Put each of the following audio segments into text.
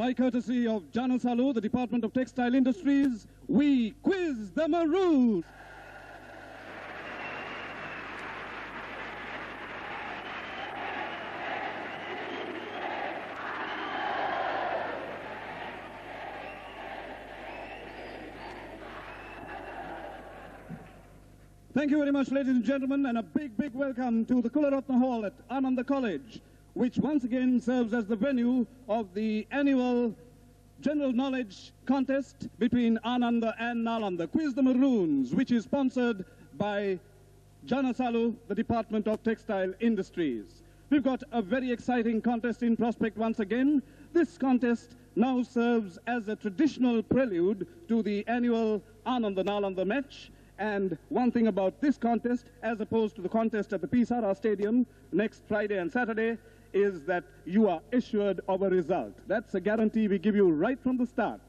By courtesy of Janasalu, the Department of Textile Industries, we quiz the Maroons. Thank you very much, ladies and gentlemen, and a big, big welcome to the Kularatna Hall at Ananda College, which once again serves as the venue of the annual general knowledge contest between Ananda and Nalanda, Quiz the Maroons, which is sponsored by Janasalu, the Department of Textile Industries. We've got a very exciting contest in prospect once again. This contest now serves as a traditional prelude to the annual Ananda-Nalanda match. And one thing about this contest, as opposed to the contest at the Pisara Stadium next Friday and Saturday, is that you are assured of a result. That's a guarantee we give you right from the start,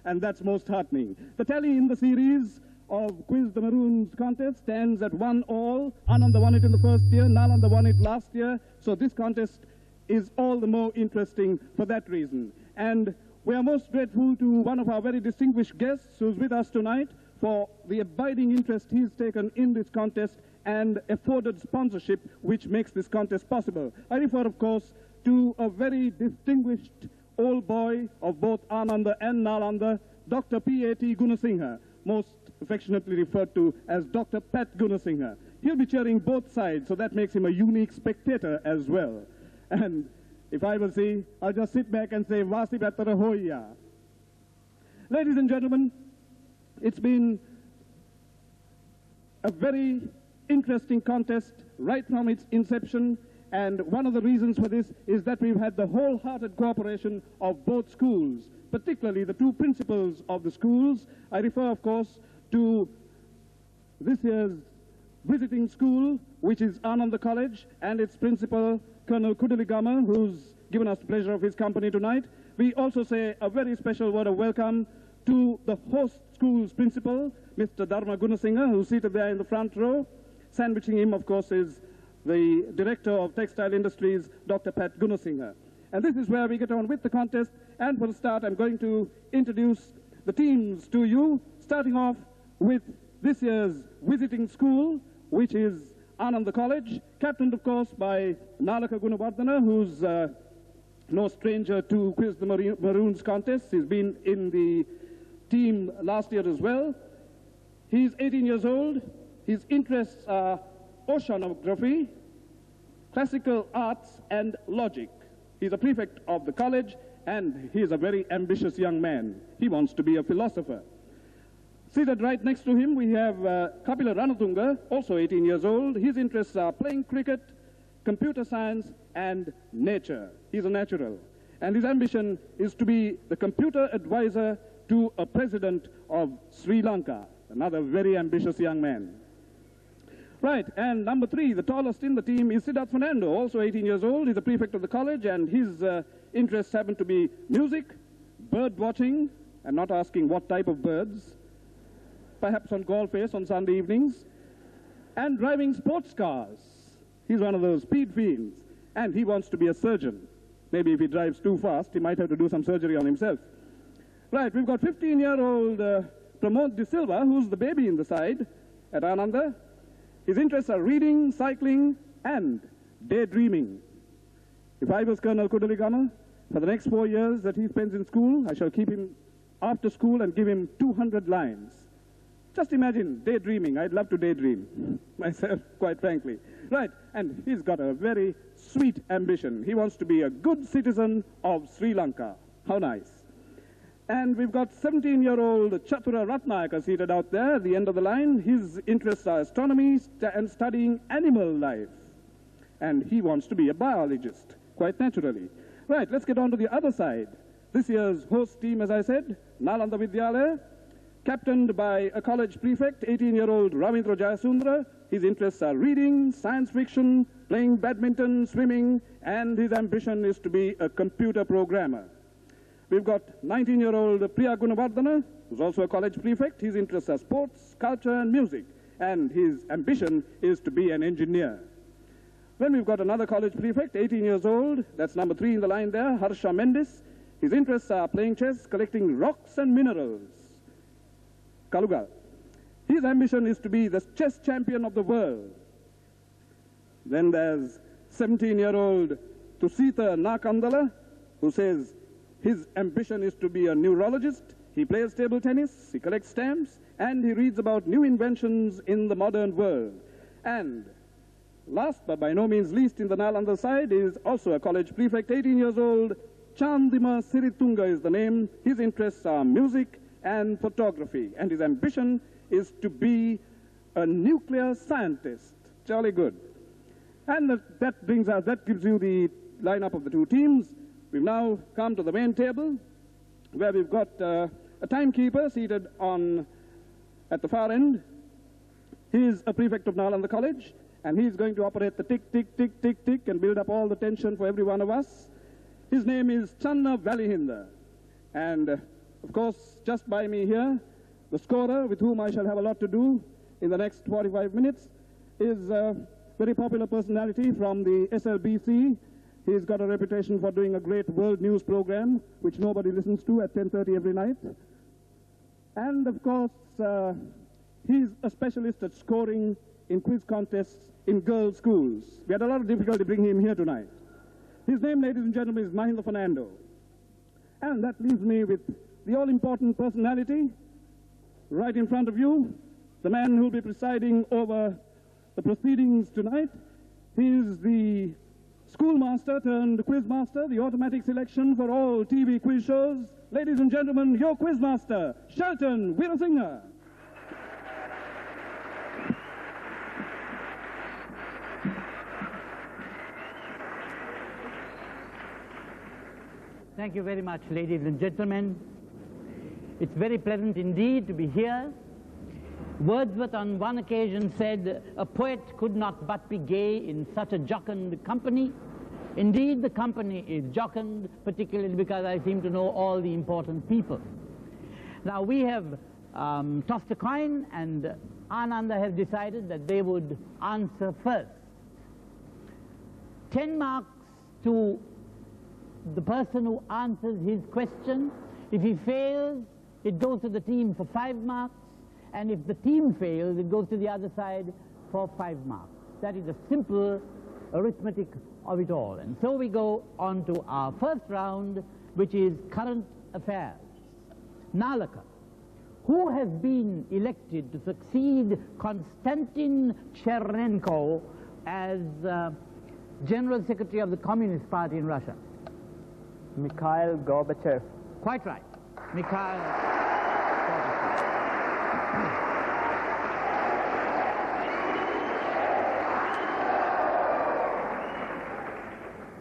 and that's most heartening. The tally in the series of Quiz the Maroons contest stands at 1-1. Ananda won it in the first year, Nalanda won it last year, so this contest is all the more interesting for that reason. And we are most grateful to one of our very distinguished guests who's with us tonight for the abiding interest he's taken in this contest and afforded sponsorship which makes this contest possible. I refer, of course, to a very distinguished old boy of both Ananda and Nalanda, Dr. P.A.T. Gunasinghe, most affectionately referred to as Dr. Pat Gunasinghe. He'll be cheering both sides, so that makes him a unique spectator as well. And if I will see, I'll just sit back and say, Vasi Battara Hoya. Ladies and gentlemen, it's been a very interesting contest right from its inception, and one of the reasons for this is that we've had the wholehearted cooperation of both schools, particularly the two principals of the schools. I refer, of course, to this year's visiting school, which is Ananda College, and its principal, Colonel Kudaligama, who's given us the pleasure of his company tonight. We also say a very special word of welcome to the host school's principal, Mr. Dharma Gunasinghe, who's seated there in the front row. Sandwiching him, of course, is the Director of Textile Industries, Dr. Pat Gunasinghe. And this is where we get on with the contest. And for the start, I'm going to introduce the teams to you, starting off with this year's visiting school, which is Ananda College, captained, of course, by Nalaka Gunawardene, who's no stranger to Quiz the Maroons contest. He's been in the team last year as well. He's 18 years old. His interests are oceanography, classical arts, and logic. He's a prefect of the college, and he's a very ambitious young man. He wants to be a philosopher. Seated right next to him, we have Kapila Ranatunga, also 18 years old. His interests are playing cricket, computer science, and nature. He's a natural. And his ambition is to be the computer advisor to a president of Sri Lanka, another very ambitious young man. Right, and number 3, the tallest in the team, is Sidath Fernando, also 18 years old. He's a prefect of the college, and his interests happen to be music, bird watching, and not asking what type of birds, perhaps on golf face on Sunday evenings, and driving sports cars. He's one of those speed fiends, and he wants to be a surgeon. Maybe if he drives too fast, he might have to do some surgery on himself. Right, we've got 15-year-old Pramod Silva, who's the baby in the side at Ananda. His interests are reading, cycling, and daydreaming. If I was Colonel Kudaligama, for the next 4 years that he spends in school, I shall keep him after school and give him 200 lines. Just imagine daydreaming. I'd love to daydream myself, quite frankly. Right, and he's got a very sweet ambition. He wants to be a good citizen of Sri Lanka. How nice. And we've got 17-year-old Chathura Ratnayake seated out there at the end of the line. His interests are astronomy and studying animal life. And he wants to be a biologist, quite naturally. Right, let's get on to the other side. This year's host team, as I said, Nalanda Vidyalaya, captained by a college prefect, 18-year-old Ravindra Jayasundara. His interests are reading, science fiction, playing badminton, swimming, and his ambition is to be a computer programmer. We've got 19-year-old Priya Gunawardena, who's also a college prefect. His interests are sports, culture, and music, and his ambition is to be an engineer. Then we've got another college prefect, 18 years old. That's number 3 in the line there, Harsha Mendis. His interests are playing chess, collecting rocks and minerals. Kalugal. His ambition is to be the chess champion of the world. Then there's 17-year-old Thusitha Nakandala, who says his ambition is to be a neurologist. He plays table tennis, he collects stamps, and he reads about new inventions in the modern world. And last but by no means least in the Nalanda side is also a college prefect, 18 years old. Chandima Siritunga is the name. His interests are music and photography, and his ambition is to be a nuclear scientist. Jolly good. And that gives you the lineup of the two teams. We've now come to the main table, where we've got a timekeeper seated at the far end. He's a prefect of Nalanda College, and he's going to operate the tick, tick, tick, tick, tick, and build up all the tension for every one of us. His name is Channa Valihinda. And, of course, just by me here, the scorer, with whom I shall have a lot to do in the next 45 minutes, is a very popular personality from the SLBC. He's got a reputation for doing a great world news program, which nobody listens to at 10:30 every night. And, of course, he's a specialist at scoring in quiz contests in girls' schools. We had a lot of difficulty bringing him here tonight. His name, ladies and gentlemen, is Mahendra Fernando. And that leaves me with the all-important personality right in front of you, the man who will be presiding over the proceedings tonight. He is the schoolmaster turned quizmaster, the automatic selection for all TV quiz shows. Ladies and gentlemen, your quizmaster, Shelton Wirasinha. Thank you very much, ladies and gentlemen. It's very pleasant indeed to be here. Wordsworth on one occasion said, "A poet could not but be gay in such a jocund company." Indeed, the company is jocund, particularly because I seem to know all the important people. Now, we have tossed a coin, and Ananda has decided that they would answer first. 10 marks to the person who answers his question. If he fails, it goes to the team for 5 marks, and if the team fails, it goes to the other side for 5 marks. That is the simple arithmetic of it all. And so we go on to our first round, which is current affairs. Nalaka, who has been elected to succeed Konstantin Chernenko as General Secretary of the Communist Party in Russia? Mikhail Gorbachev. Quite right. Mikhail Gorbachev.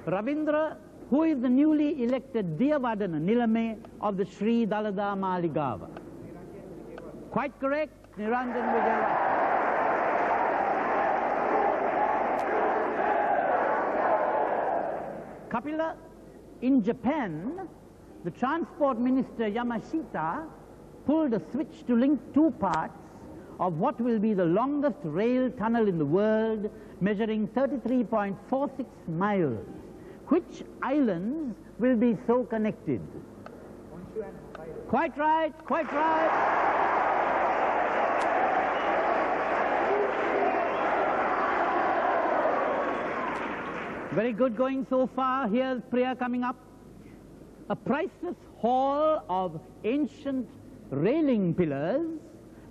Ravindra, who is the newly elected Diyavadana Nilame of the Sri Dalada Maligava? Quite correct. Niranjan Vijayawardene. Kapila, in Japan, the Transport Minister Yamashita pulled a switch to link 2 parts of what will be the longest rail tunnel in the world, measuring 33.46 miles. Which islands will be so connected? Quite right, quite right. Very good going so far. Here's Priya coming up. A priceless haul of ancient railing pillars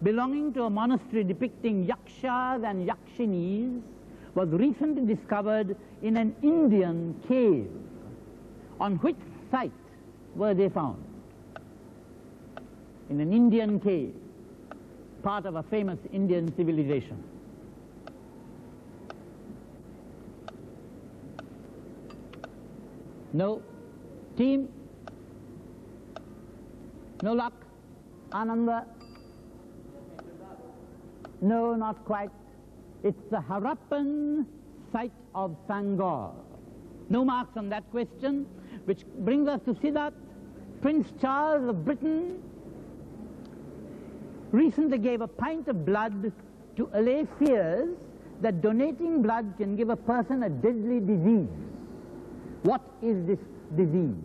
belonging to a monastery depicting yakshas and yakshinis was recently discovered in an Indian cave. On which site were they found? In an Indian cave, part of a famous Indian civilization. No. Team? No luck? Ananda? No, not quite. It's the Harappan site of Sangor. No marks on that question, which brings us to Sidath. Prince Charles of Britain recently gave a pint of blood to allay fears that donating blood can give a person a deadly disease. What is this disease?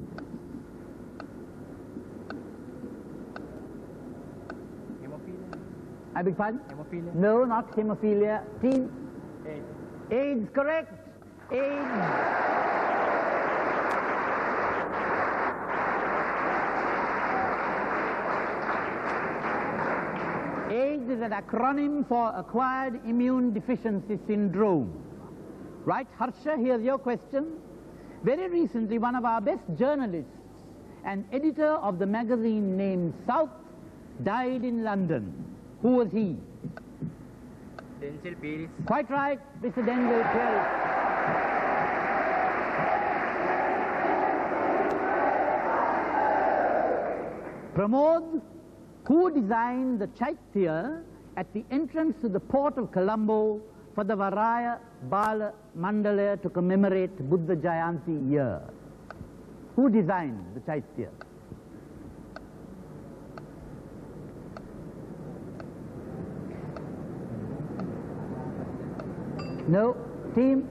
I beg pardon? Hemophilia. No, not hemophilia. Team? AIDS. AIDS, correct. AIDS. AIDS is an acronym for Acquired Immune Deficiency Syndrome. Right, Harsha, here's your question. Very recently, one of our best journalists, an editor of the magazine named South, died in London. Who was he? Denzel Pieris. Quite right, Mr. Denzel Pieris. Pramod, who designed the Chaitya at the entrance to the port of Colombo for the Varaya Bala Mandala to commemorate Buddha Jayanti year? Who designed the Chaitya? No. Team?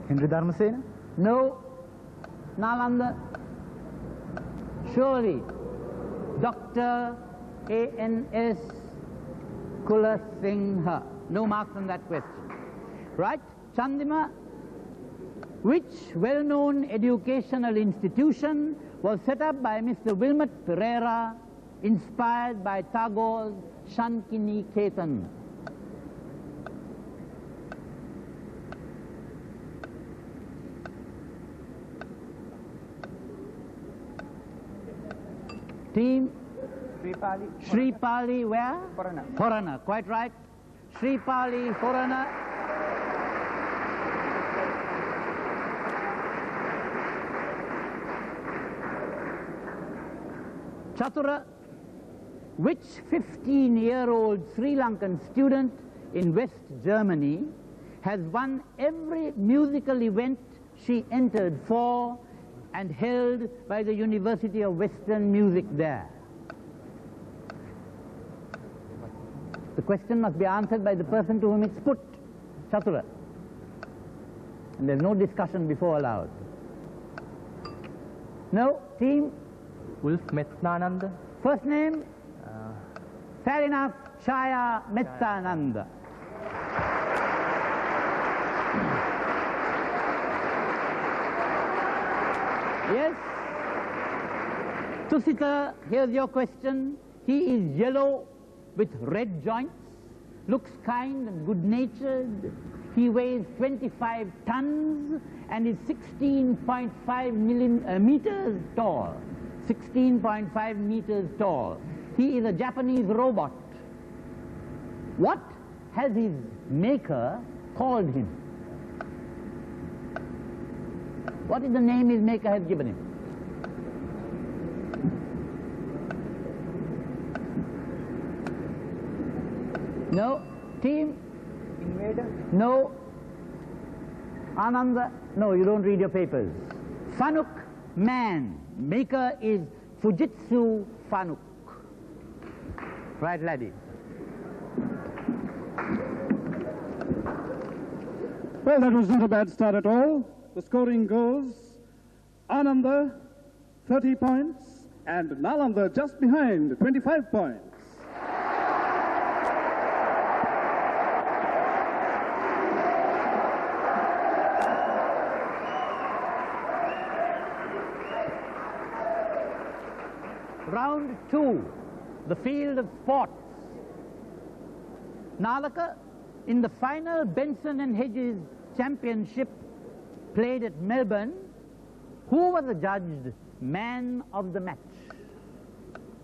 Henry Dharmasena. No. Nalanda? Surely. Dr. A.N.S. Kulasinghe. No marks on that question. Right? Chandima? Which well-known educational institution was set up by Mr. Wilmot Pereira, inspired by Tagore's Shantiniketan? Team? Sri Pali where? Foreigner. Foreigner, quite right. Sri Pali, foreigner. Chathura, which 15-year-old Sri Lankan student in West Germany has won every musical event she entered for and held by the University of Western Music there? The question must be answered by the person to whom it's put. Chathura. And there's no discussion before allowed. No? Team? Wolf Methnananda. First name? Fair enough. Chaya Methananda. Yes? Thusitha, here's your question. He is yellow with red joints, looks kind and good-natured. He weighs 25 tons and is 16.5 meters tall. 16.5 meters tall. He is a Japanese robot. What has his maker called him? What is the name his maker has given him? No. Team? Invader. No. Ananda? No, you don't read your papers. Fanuk man. Maker is Fujitsu Fanuk. Right, Laddie? Well, that was not a bad start at all. The scoring goes Ananda, 30 points, and Nalanda just behind, 25 points. Round 2, the field of sports. Nalaka, in the final Benson and Hedges Championship played at Melbourne, who was adjudged man of the match?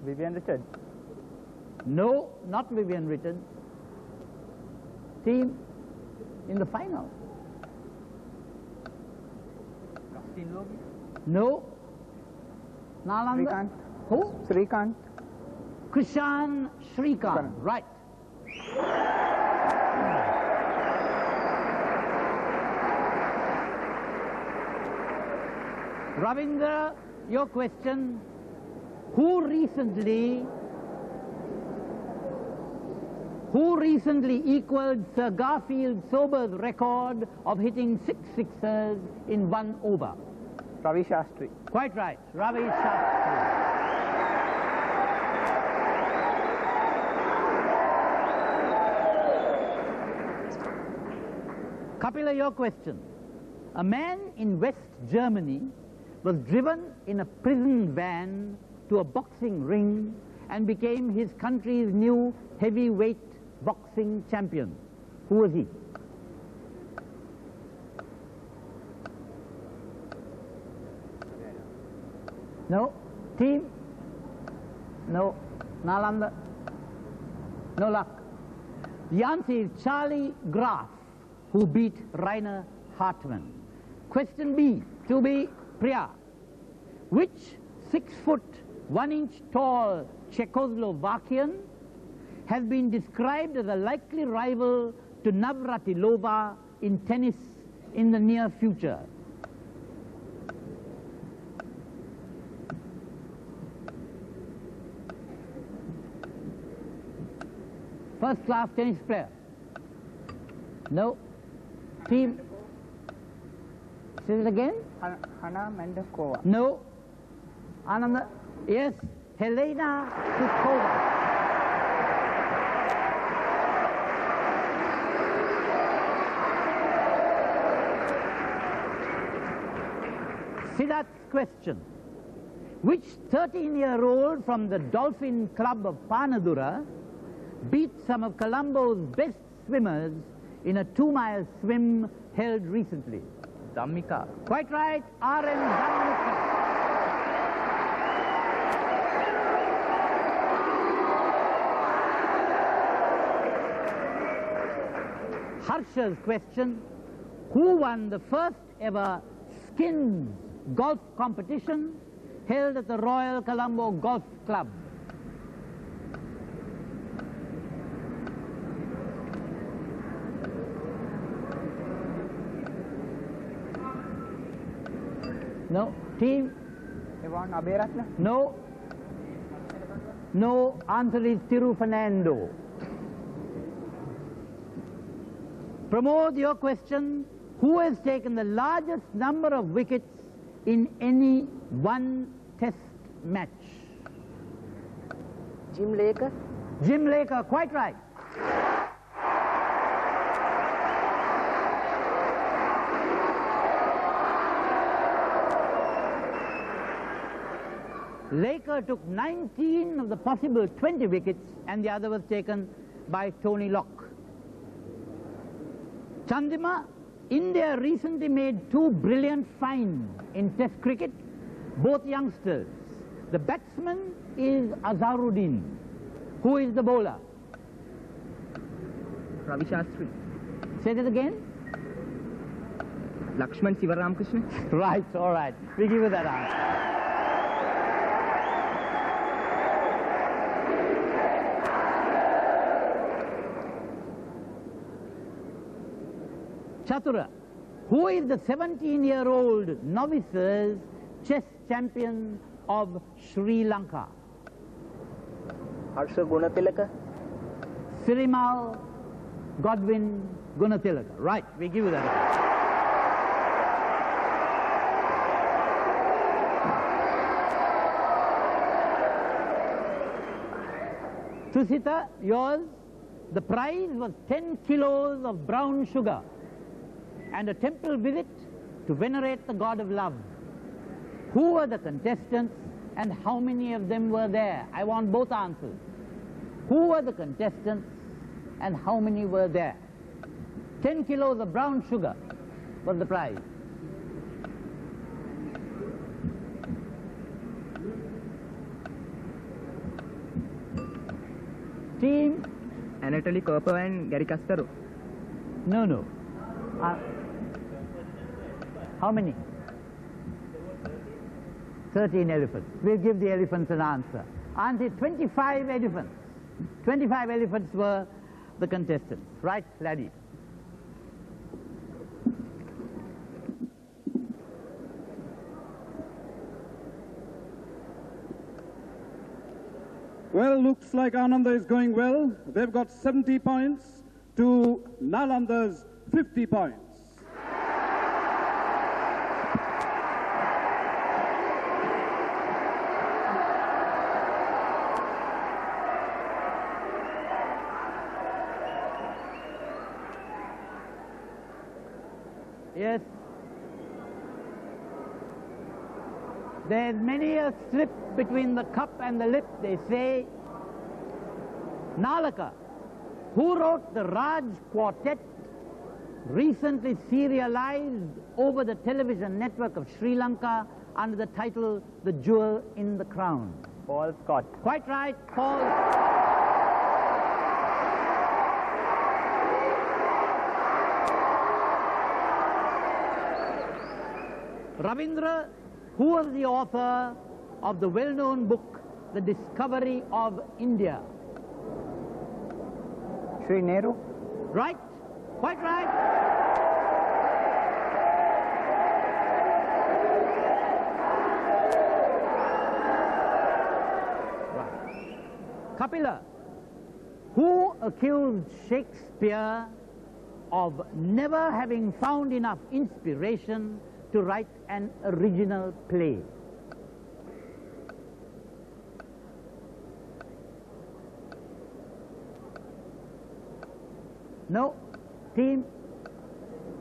Vivian Richard. No, not Vivian Richard. Team in the final. Justin Logie. No. Nalanda? Srikant. Who? Srikant. Krishan Srikant. Right. Ravindra, your question. Who recently equaled Sir Garfield Sober's record of hitting 6 sixers in 1 over? Ravi Shastri. Quite right, Ravi Shastri. Kapila, your question. A man in West Germany was driven in a prison van to a boxing ring and became his country's new heavyweight boxing champion. Who was he? No? Team? No. Nalanda? No luck. The answer is Charlie Graf, who beat Rainer Hartmann. Question B, to be Priya. Which 6-foot, 1-inch tall Czechoslovakian has been described as a likely rival to Navratilova in tennis in the near future? First-class tennis player. No. Team. Say it again. Hana Mendeskova. No. Ananda. Yes. Helena Sutkova. Sidath's question. Which 13-year-old from the Dolphin Club of Panadura beat some of Colombo's best swimmers in a 2-mile swim held recently? Dhammika. Quite right, R.M. Dhammika. Harsha's question, who won the first ever skins golf competition held at the Royal Colombo Golf Club? No. Team? Evan Aberatna? No. No. Answer is TV Fernando. Pramod, your question. Who has taken the largest number of wickets in any one test match? Jim Laker. Jim Laker, quite right. Laker took 19 of the possible 20 wickets and the other was taken by Tony Locke. Chandima, India recently made 2 brilliant finds in Test cricket, both youngsters. The batsman is Azharuddin. Who is the bowler? Ravi Shastri. Say that again. Lakshman Sivaramkrishna. Right, all right. We give you that answer. Chathura, who is the 17-year-old novices chess champion of Sri Lanka? Harsha Gunatilaka. Sirimal Godwin Gunatilaka. Right, we give you that. Thusitha, yours, the prize was 10 kilos of brown sugar and a temple visit to venerate the god of love. Who were the contestants and how many of them were there? I want both answers. Who were the contestants and how many were there? 10 kilos of brown sugar was the prize. Team? Anatoly Karpov and Gary Kasparov. No. How many? 13 elephants. We'll give the elephants an answer. Answer 25 elephants. 25 elephants were the contestants. Right, Laddie? Well, looks like Ananda is going well. They've got 70 points to Nalanda's 50 points. Yes. There's many a slip between the cup and the lip, they say. Nalaka, who wrote the Raj Quartet, recently serialized over the television network of Sri Lanka under the title The Jewel in the Crown. Paul Scott. Quite right, Paul. Ravindra, who was the author of the well-known book, The Discovery of India? Sri Nehru. Right, quite right. Right. Kapila, who accused Shakespeare of never having found enough inspiration to write an original play? No. Team?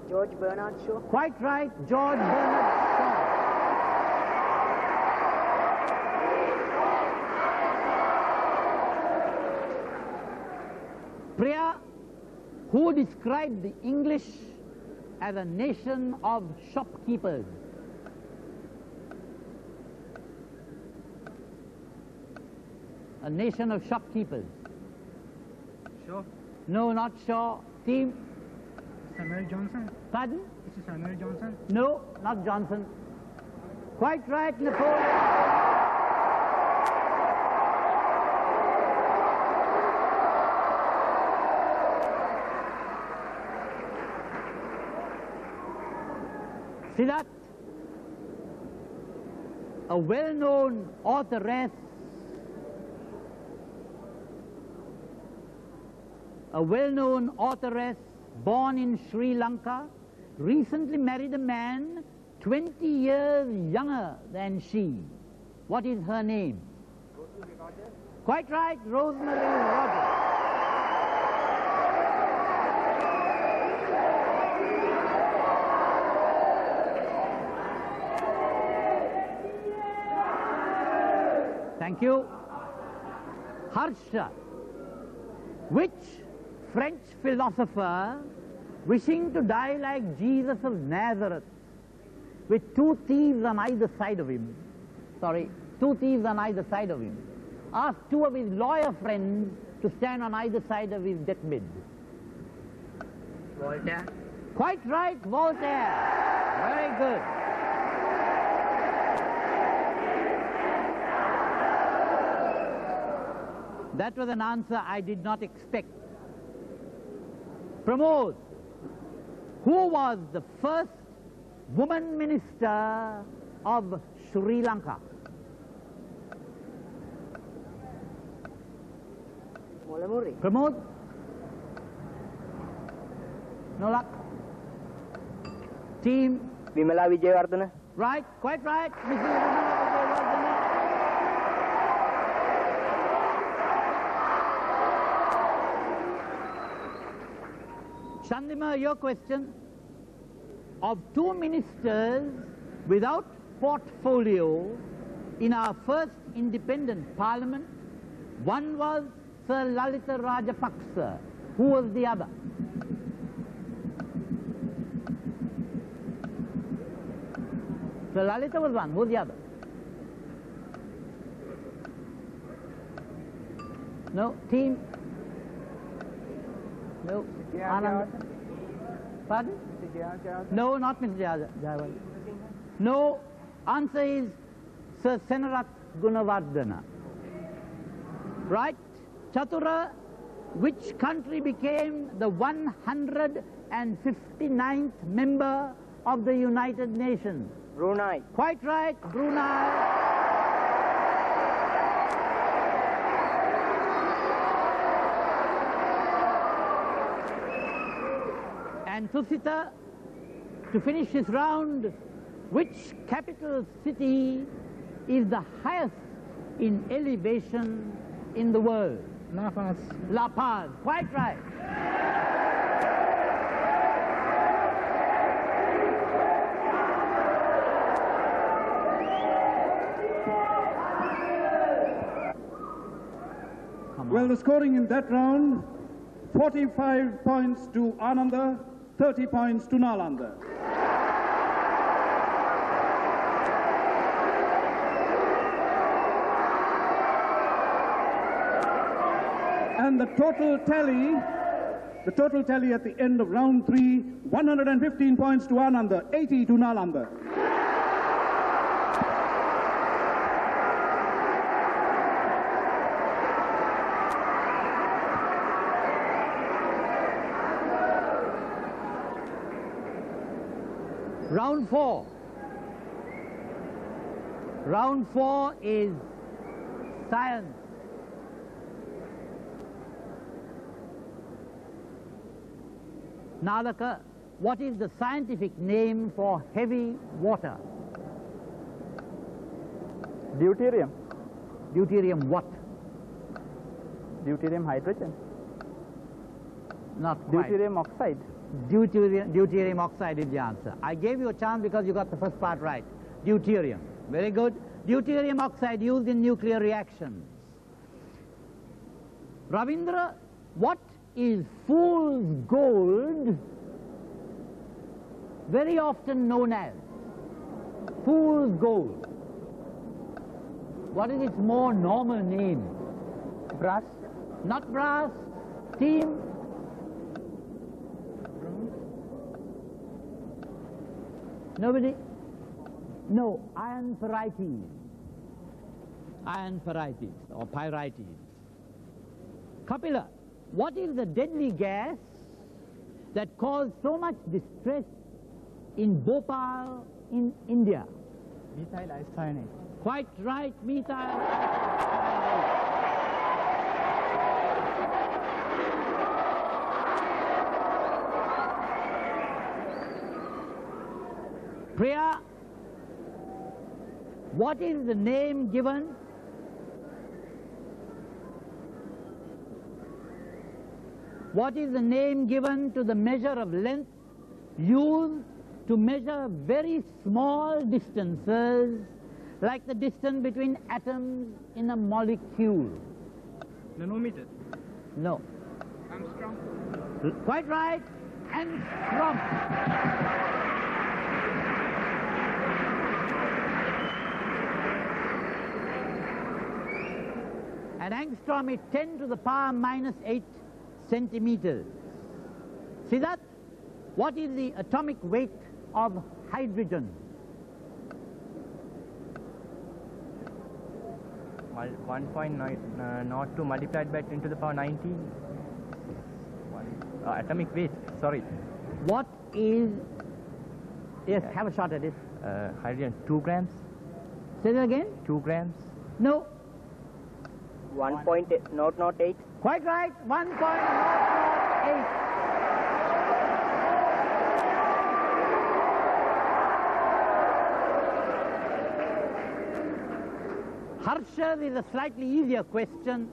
George Bernard Shaw. Quite right, George Bernard Shaw. Priya, who described the English as a nation of shopkeepers? A nation of shopkeepers. Shaw. No, not Shaw. Team? Samuel Johnson. Pardon? This is Samuel Johnson. No, not Johnson. Quite right, Napoleon. Sidath, a well-known authoress, born in Sri Lanka, recently married a man 20 years younger than she. What is her name? Rosemary Rogers. Quite right, Rosemary Rogers. Thank you. Harsha, which French philosopher, wishing to die like Jesus of Nazareth, with two thieves on either side of him, asked two of his lawyer friends to stand on either side of his deathbed? Voltaire. Quite right, Voltaire. Very good. That was an answer I did not expect. Pramod, who was the first woman minister of Sri Lanka? Molamuri. Pramod? No luck. Team? Vimala Vijayawardena. Right, quite right. Mrs. Vimala Vijayawardena. Chandima, your question. Of two ministers without portfolio in our first independent parliament, one was Sir Lalita Rajapaksa. Who was the other? Sir Lalita was one. Who was the other? No? Team? No? Ananda? Pardon? No, not Mr. Jayawardena. No. Answer is Sir Sena Gunawardena. Right? Chathura, which country became the 159th member of the United Nations? Brunei. Quite right, Brunei. And Thusitha, to finish this round, which capital city is the highest in elevation in the world? La Paz. La Paz, quite right. come Well, on. the scoring in that round, 45 points to Ananda, 30 points to Nalanda. And the total tally at the end of round 3, 115 points to Ananda, 80 to Nalanda. Round 4. Round 4 is science. Nalaka, what is the scientific name for heavy water? Deuterium. Deuterium what? Deuterium hydrogen. Not quite. Deuterium oxide. Deuterium oxide is the answer. I gave you a chance because you got the first part right. Deuterium. Very good. Deuterium oxide used in nuclear reactions. Ravindra, what is fool's gold very often known as? Fool's gold. What is its more normal name? Brass. Not brass. Team. Nobody? No, iron pyrites. Iron pyrites or pyrites. Kapila, what is the deadly gas that caused so much distress in Bhopal in India? Methyl isocyanate. Quite right, methyl isocyanate. Priya, what is the name given? What is the name given to the measure of length used to measure very small distances, like the distance between atoms in a molecule? Nanometer. No. Armstrong. Quite right. Angstrom. An angstrom is 10 to the power minus 8 centimeters. Sidath, what is the atomic weight of hydrogen? 1.02 multiplied by 10 to the power 19. Atomic weight, sorry. What is... Yes, have a shot at it. Hydrogen, 2 grams. Say that again? 2 grams. No. 1.008. Quite right. 1.008. Harsha is a slightly easier question.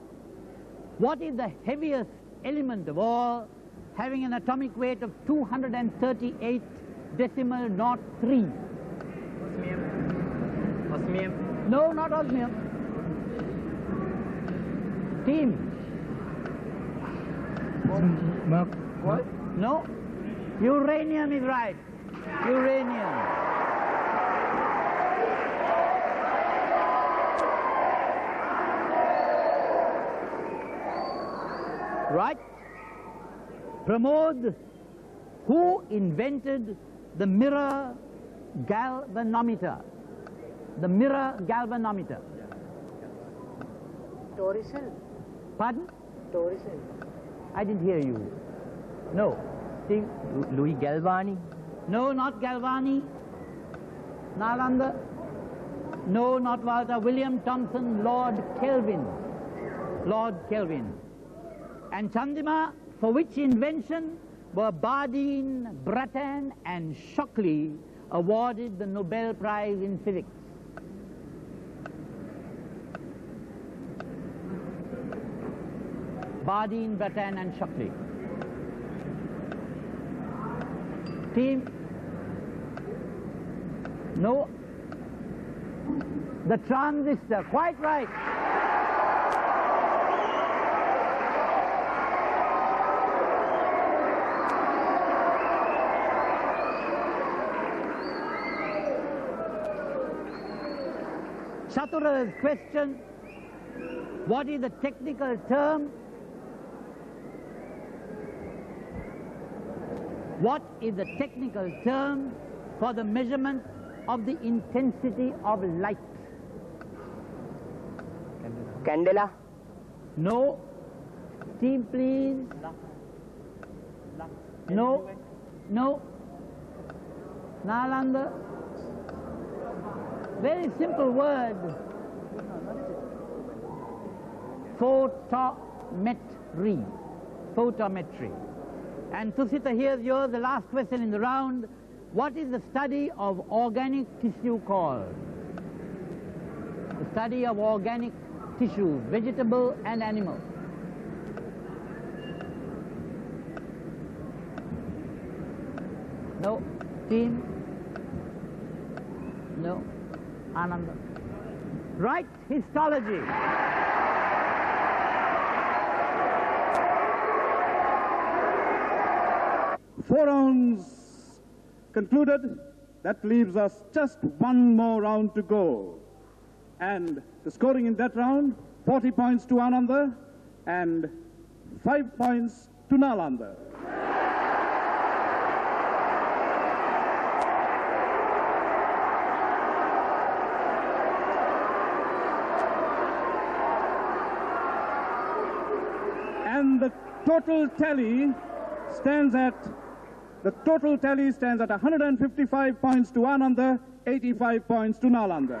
What is the heaviest element of all, having an atomic weight of 238 decimal naught 3? Osmium. No, not osmium. Team. What? No. Uranium is right. Uranium. Right. Pramod, who invented the mirror galvanometer? The mirror galvanometer. Torricelli. Pardon? Torricelli. I didn't hear you. No. Steve? Louis Galvani. No, not Galvani. Nalanda? No, not Walter. William Thomson, Lord Kelvin. Lord Kelvin. And Chandima, for which invention were Bardeen, Brattain and Shockley awarded the Nobel Prize in Physics? Bardeen, Brattain and Shockley. Team? No. The transistor, quite right. Chathura's question, what is the technical term? What is the technical term for the measurement of the intensity of light? Candela. No. Team, please. No. No. Nalanda. Very simple word. Photometry. Photometry. And Thusitha, here's yours, the last question in the round. What is the study of organic tissue called? The study of organic tissue, vegetable and animal. No. Team? No. Ananda. Right, histology. 4 rounds concluded. That leaves us just 1 more round to go. And the scoring in that round, 40 points to Ananda and 5 points to Nalanda. And the total tally stands at 155 points to Ananda, 85 points to Nalanda.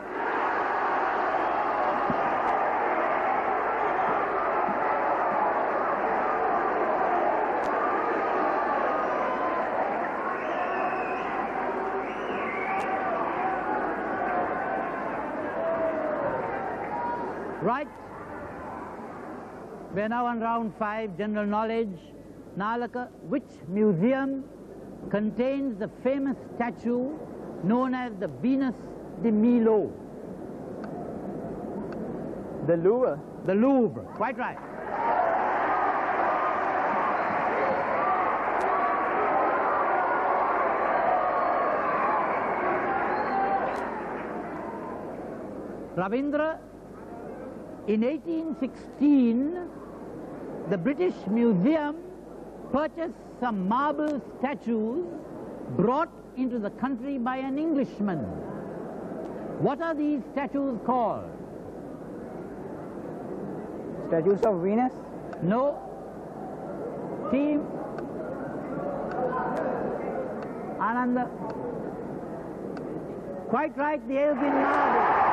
Right. We are now on round 5, general knowledge. Nalaka, which museum contains the famous statue known as the Venus de Milo? The Louvre. The Louvre. Quite right. Ravindra, in 1816, the British Museum purchased some marble statues brought into the country by an Englishman. What are these statues called? Statues of Venus. No. Team? Ananda? Quite right, the Elgin marble.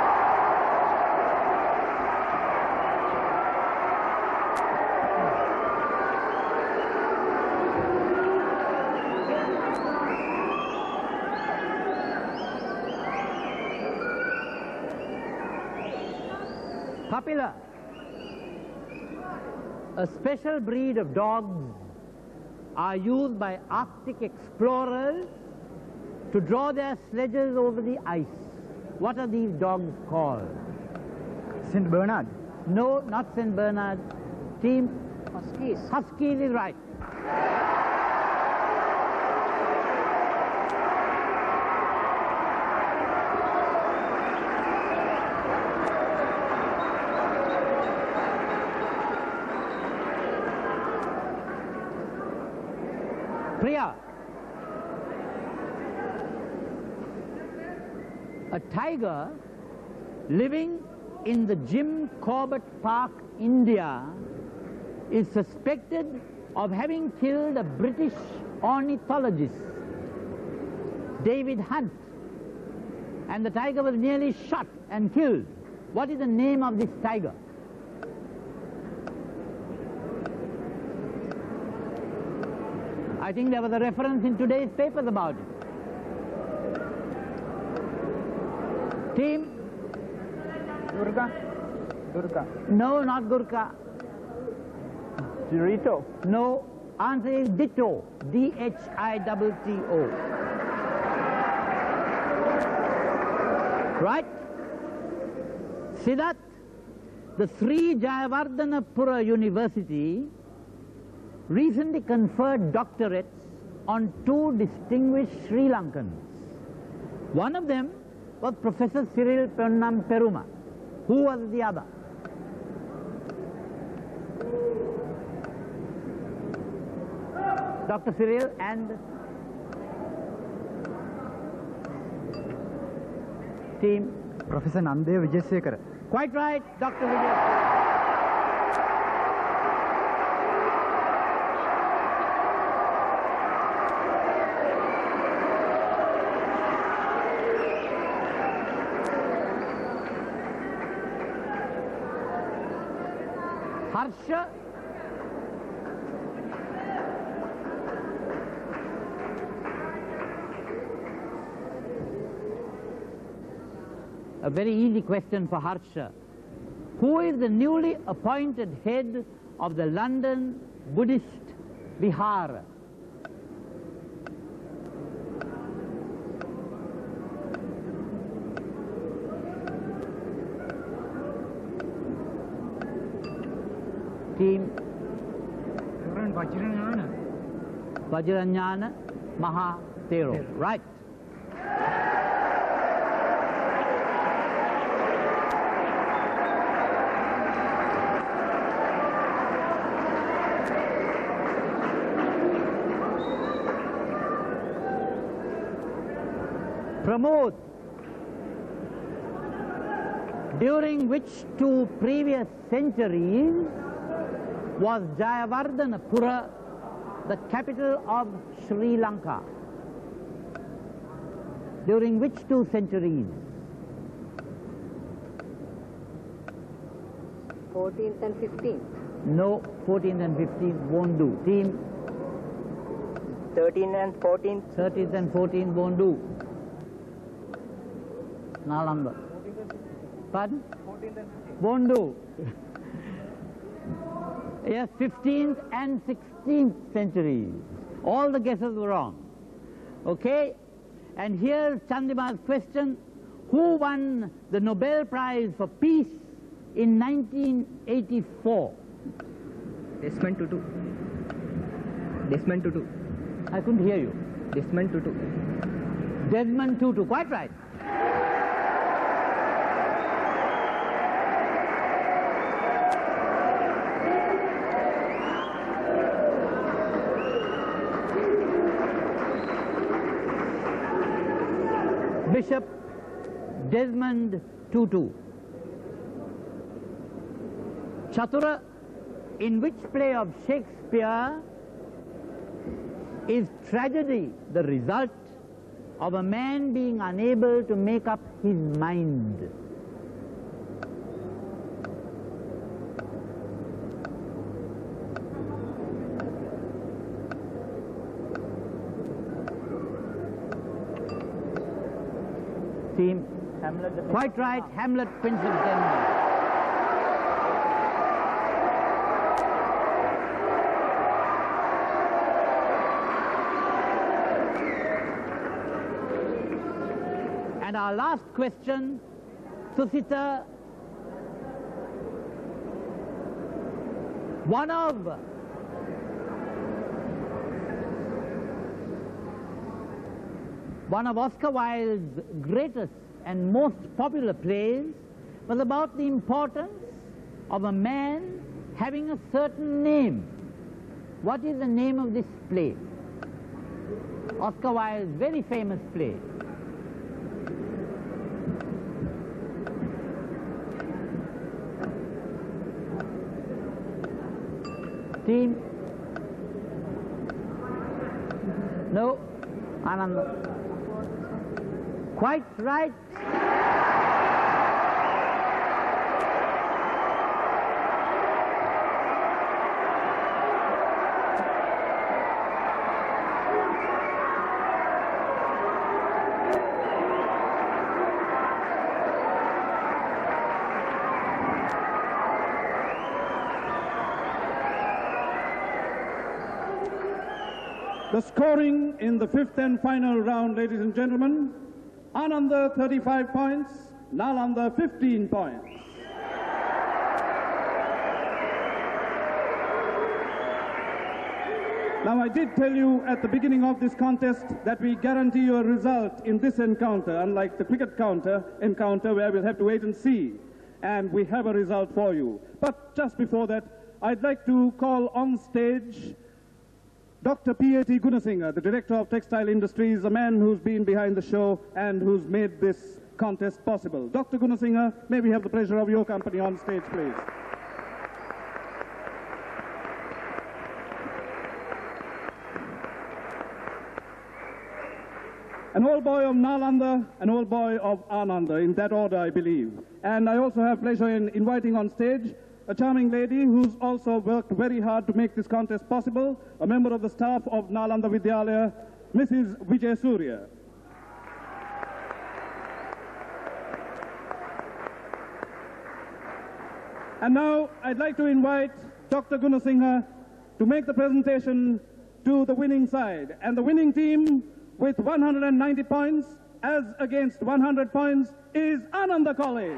Kapila, a special breed of dogs are used by Arctic explorers to draw their sledges over the ice. What are these dogs called? St. Bernard. No, not St. Bernard. Team? Huskies. Huskies is right. Priya, a tiger living in the Jim Corbett Park, India, is suspected of having killed a British ornithologist, David Hunt, and the tiger was nearly shot and killed. What is the name of this tiger? I think there was a reference in today's papers about it. Team? Durga. Durga. No, not Gurkha. Dorito. No. Answer is Ditto. D-H-I-T-T-O. Right? Sidath, the Sri Jayawardena University recently conferred doctorates on 2 distinguished Sri Lankans. One of them was Professor Cyril Ponnam Peruma. Who was the other? Dr. Cyril and team? Professor Nanda Vijayasekara. Quite right, Dr. Vijayasekara. Harsha. A very easy question for Harsha. Who is the newly appointed head of the London Buddhist Vihara? Team? Vajranyana Mahathero. Right. Pramod, during which two previous centuries was Jayawardenapura the capital of Sri Lanka? During which two centuries? 14th and 15th. No, 14th and 15th won't do. Team? 13th and 14th. 13th and 14th won't do. Nalanda. Pardon? 14th and 15th. Won't do. Yes, 15th and 16th centuries. All the guesses were wrong. Okay? And here's Chandima's question. Who won the Nobel Prize for Peace in 1984? Desmond Tutu. Desmond Tutu. I couldn't hear you. Desmond Tutu. Desmond Tutu. Quite right. Bishop Desmond Tutu. Chathura, in which play of Shakespeare is tragedy the result of a man being unable to make up his mind? Team? Hamlet. Quite right, Hamlet, Prince of Denmark. And our last question, Thusitha, one of Oscar Wilde's greatest and most popular plays was about the importance of a man having a certain name. What is the name of this play? Oscar Wilde's very famous play. Team? No? Ananda? Quite right. The scoring in the fifth and final round, ladies and gentlemen. Ananda 35 points, Nalanda 15 points. Now, I did tell you at the beginning of this contest that we guarantee you a result in this encounter, unlike the cricket encounter where we'll have to wait and see. and we have a result for you. But just before that, I'd like to call on stage Dr. P.A.T. Gunasinghe, the Director of Textile Industries, a man who's been behind the show and who's made this contest possible. Dr. Gunasinghe, may we have the pleasure of your company on stage, please. An old boy of Nalanda, an old boy of Ananda, in that order, I believe. And I also have pleasure in inviting on stage a charming lady who's also worked very hard to make this contest possible, a member of the staff of Nalanda Vidyalaya, Mrs. Vijay Surya. And now I'd like to invite Dr. Gunasinghe to make the presentation to the winning side. And the winning team with 190 points as against 100 points is Ananda College.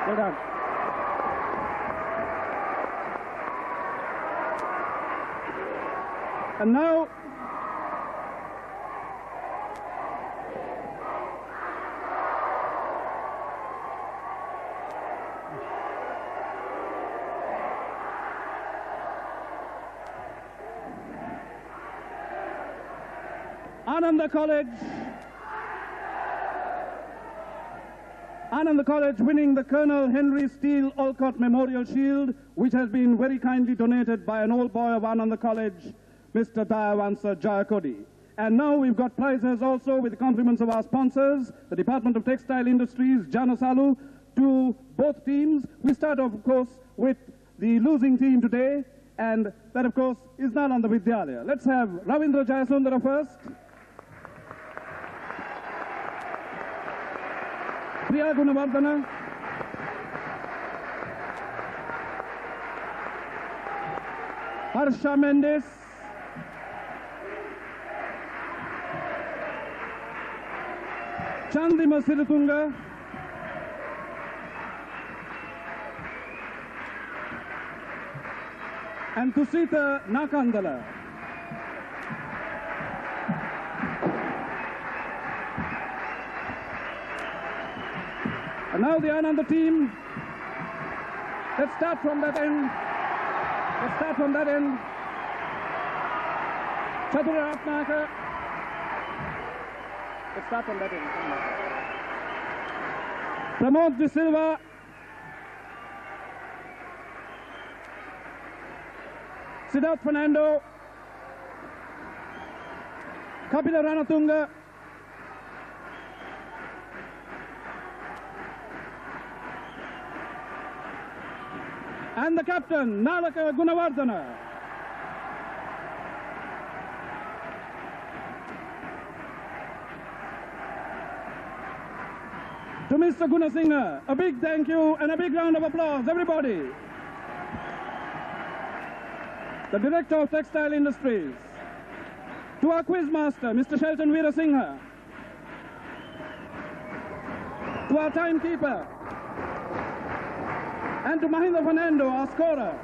Well done. And now, Ananda College winning the Colonel Henry Steele Olcott Memorial Shield, which has been very kindly donated by an old boy of Ananda College, Mr. Dayavansa Jayakodi. And now we've got prizes also with the compliments of our sponsors, the Department of Textile Industries, Janasalu, to both teams. We start, of course, with the losing team today, and that, of course, is Nalanda Vidyalaya. Let's have Ravindra Jayasundara first. Priya Gunawardena, Harsha Mendis, Chandima Siritunga, and Thusitha Nakandala. And now the Ananda team. Let's start from that end. Chathura Ratnayake. Let's start from that end. Pramod Silva. Sidath Fernando. Kapila Ranatunga. And the captain, Nalaka Gunawardene. To Mr. Gunasinghe, a big thank you and a big round of applause, everybody. The Director of Textile Industries. To our Quizmaster, Mr. Shelton Wirasinha. To our timekeeper. And to Mahinda Fernando, our scorer.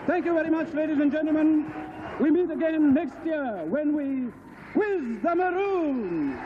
Thank you very much, ladies and gentlemen. We meet again next year when we quiz the Maroons.